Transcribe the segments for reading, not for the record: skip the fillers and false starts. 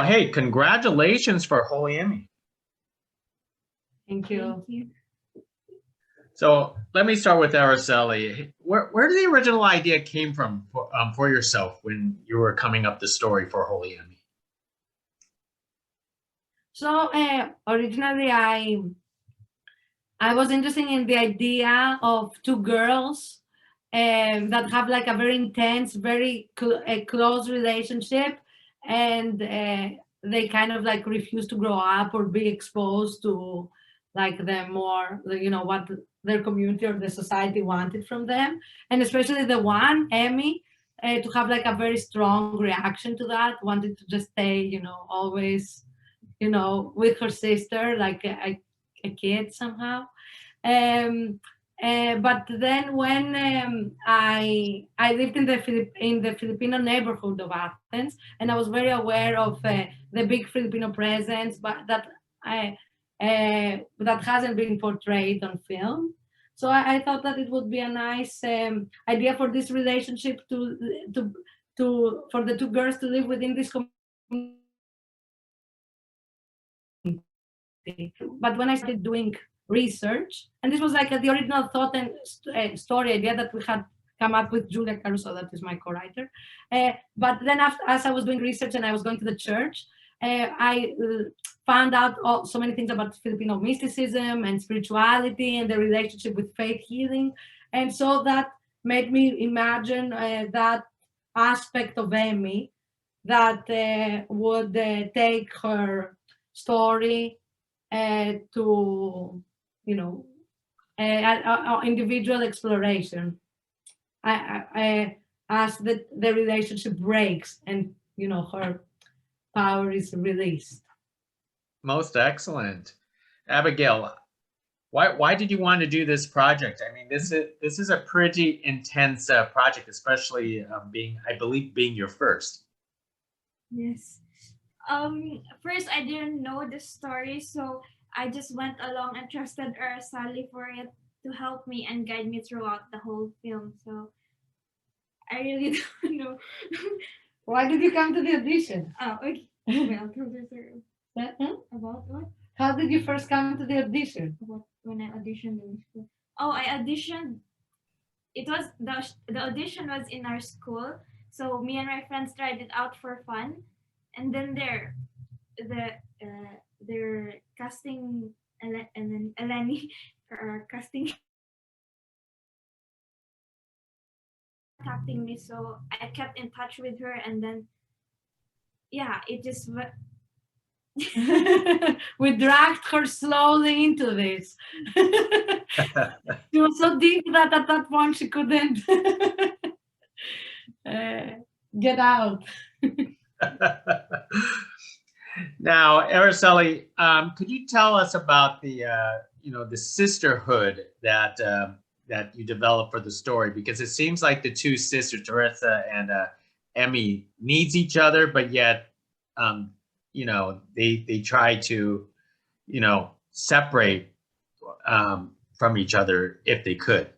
hey, congratulations for Holy Emy. Thank you. Thank you. So let me start with Araceli. Where did the original idea came from for yourself when you were coming up the story for Holy Emy? So originally, I was interested in the idea of two girls that have like a very intense, very close relationship, and they kind of like refuse to grow up or be exposed to like the more, what their community or the society wanted from them, and especially the one, Emy, to have like a very strong reaction to that, wanted to just stay, always, with her sister, like a kid somehow. But then when I lived in the Filipino neighborhood of Athens, and I was very aware of the big Filipino presence, but that hasn't been portrayed on film. So I thought that it would be a nice idea for this relationship for the two girls to live within this community. But when I started doing research, and this was like the original thought and story idea that we had come up with Julia Caruso, that is my co-writer. But then as I was doing research and I was going to the church, I found out so many things about Filipino mysticism and spirituality and the relationship with faith healing. And so that made me imagine that aspect of Emy that would take her story to, individual exploration as the relationship breaks and, her power is released. Most excellent. Abigail, why did you want to do this project? I mean, this is a pretty intense project, especially I believe being your first. Yes. First, I didn't know the story, so I just went along and trusted Araceli for it to help me and guide me throughout the whole film. So I really don't know. Why did you come to the audition? Oh, okay. Well, about what? How did you first come to the audition? About when I auditioned in school. Oh, I auditioned. It was the audition was in our school, so me and my friends tried it out for fun, and then they're casting and then Eleni casting contacting me, so I kept in touch with her, and then it just we dragged her slowly into this. She was so deep that at that point she couldn't get out. Now, Araceli, could you tell us about the the sisterhood that you developed for the story? Because it seems like the two sisters, Teresa and Emy, needs each other, but yet they try to separate from each other if they could.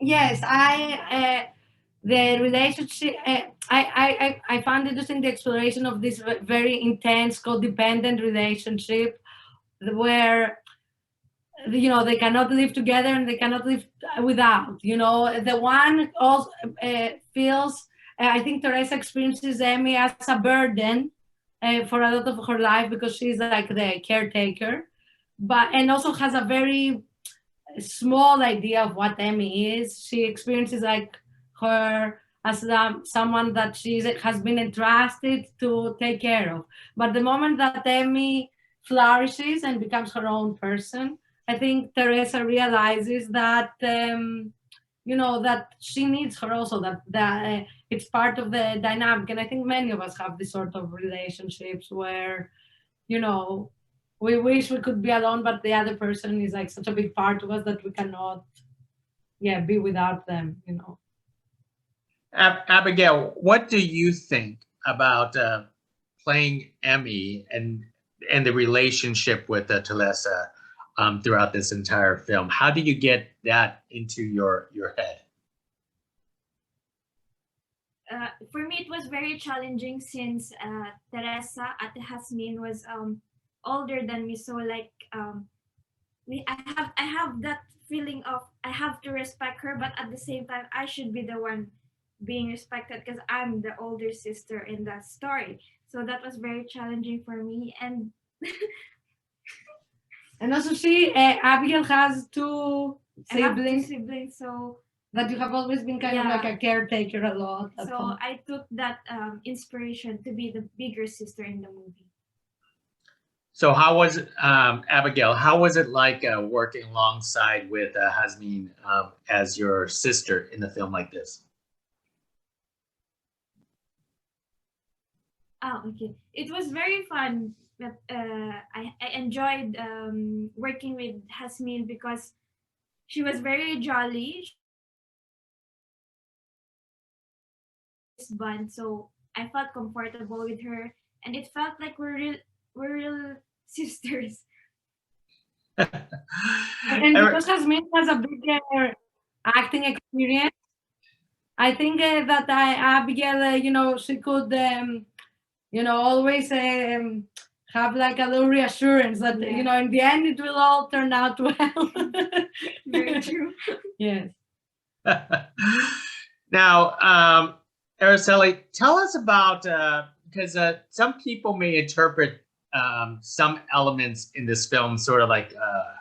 Yes, the relationship, I found interesting the exploration of this very intense codependent relationship where, they cannot live together and they cannot live without, the one also feels, I think Teresa experiences Emy as a burden for a lot of her life because she's like the caretaker, and also has a very small idea of what Emy is. She experiences like her as someone that she has been entrusted to take care of. But the moment that Emy flourishes and becomes her own person, I think Teresa realizes that that she needs her also, that it's part of the dynamic. And I think many of us have this sort of relationships where we wish we could be alone, but the other person is like such a big part of us that we cannot be without them. Abigail, what do you think about playing Emy and the relationship with Teresa throughout this entire film? How do you get that into your head? for me, it was very challenging since Teresa at Jasmine was older than me. So like I have that feeling of I have to respect her, but at the same time I should be the one being respected because I'm the older sister in that story. So that was very challenging for me. And also Abigail has two I have two siblings siblings, so that you have always been kind of like a caretaker a lot. at so home. I took that inspiration to be the bigger sister in the movie. So how was it, Abigail, how was it like working alongside with Jasmine as your sister in a film like this? Oh, okay. It was very fun. But I enjoyed working with Jasmine because she was very jolly. Bond, so I felt comfortable with her, and it felt like we're real sisters. And because Jasmine has a bigger acting experience, I think that Abigail, she could, always have like a little reassurance that, Yeah. in the end it will all turn out well. Very true. Yes. Now, Araceli, tell us about, because some people may interpret some elements in this film sort of like, a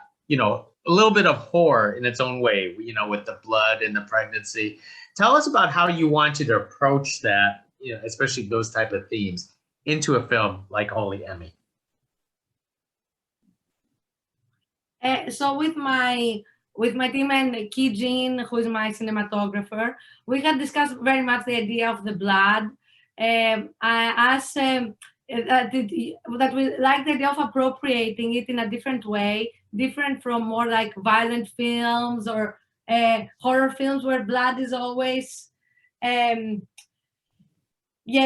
little bit of horror in its own way, with the blood and the pregnancy. Tell us about how you wanted to approach that, especially those type of themes, into a film like Holy Emy. So with my team and Ki Jin, who is my cinematographer, we had discussed very much the idea of the blood. I asked that we like the idea of appropriating it in a different way, different from more like violent films or horror films where blood is always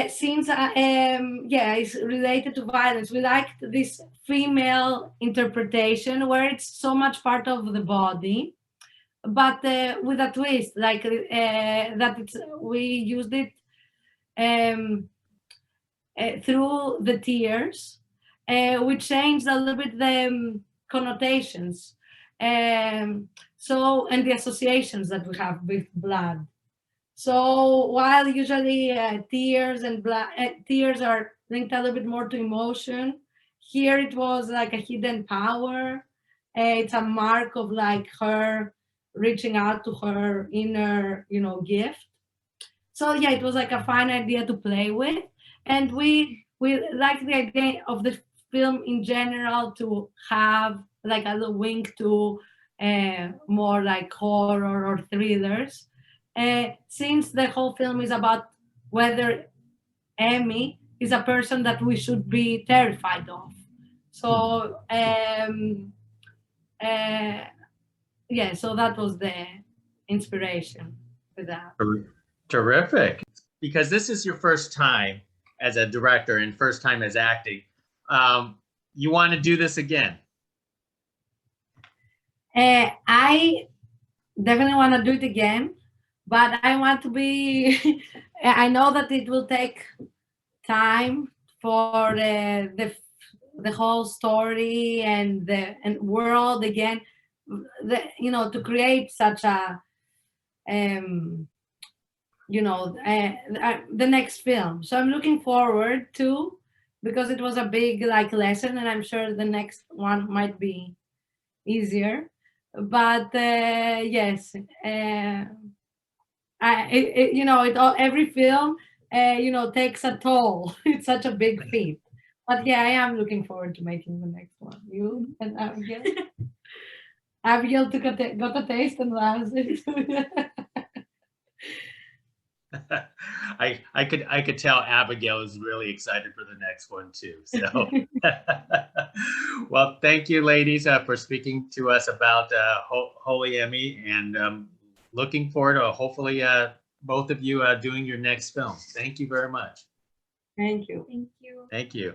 since it's related to violence. We liked this female interpretation where it's so much part of the body, but with a twist, like we used it through the tears. We changed a little bit the connotations, and the associations that we have with blood. So while usually tears and tears are linked a little bit more to emotion, here it was like a hidden power. It's a mark of like her reaching out to her inner, gift. So yeah, it was like a fun idea to play with, and we like the idea of the film in general to have like a little wink to more like horror or thrillers. Since the whole film is about whether Emy is a person that we should be terrified of. So so that was the inspiration for that. Terrific. Because this is your first time as a director and first time as acting. You want to do this again? I definitely want to do it again, but I want to be. I know that it will take time for the whole story and the world again. To create such a the next film. So I'm looking forward to, because it was a big like lesson, and I'm sure the next one might be easier. But yes, every film takes a toll. It's such a big feat. But yeah, I am looking forward to making the next one. You and Abigail. Abigail got a taste and loves it. I could tell Abigail is really excited for the next one too. So, well, thank you, ladies, for speaking to us about Holy Emy, and looking forward to hopefully both of you doing your next film. Thank you very much. Thank you. Thank you. Thank you.